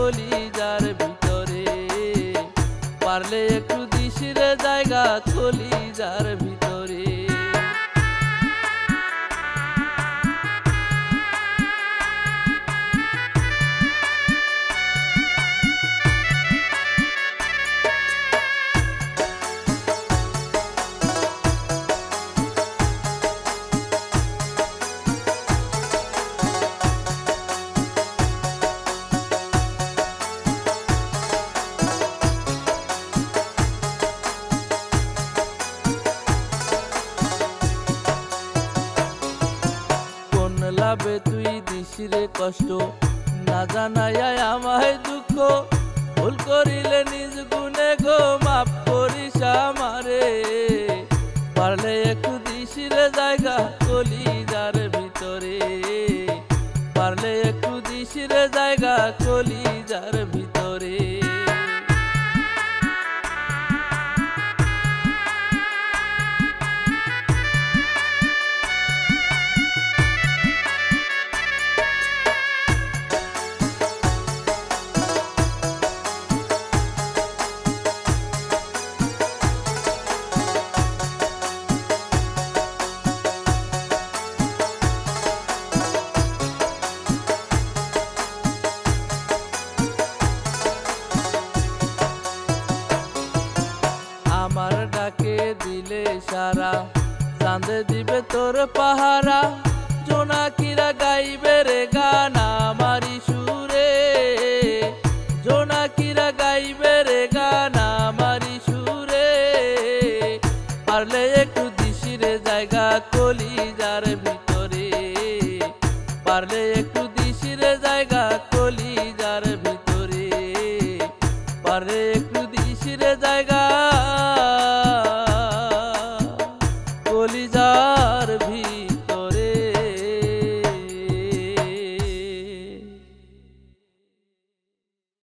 কলিজার ভিতরে, পারলে একটু দিস রে জায়গা কলিজার ভিতরে। লাভে তুই দিস রে কষ্ট, না জানাইয়া আমায় দুঃখ, ভুল করিলে নিজ গুণে গো মাফ করিস আমারে, পারলে একটু দিস রে জায়গা কলিজার ভিতরে, পারলে একটু দিস রে জায়গা কলিজার ভিতরে। আমার ডাকে দিলে সারা, চাঁদে দিবে তোর পাহারা, জোনাকিরা গাইবে রে গান আমারি সুরে, জোনাকিরা গাইবে রে গান আমারি সুরে, পারলে একটু দিস রে জায়গা কলিজার ভিতরে, পারলে একটু দিস রে জায়গা কলিজার ভিতরে, পারলে একটু দিস রে জায়গা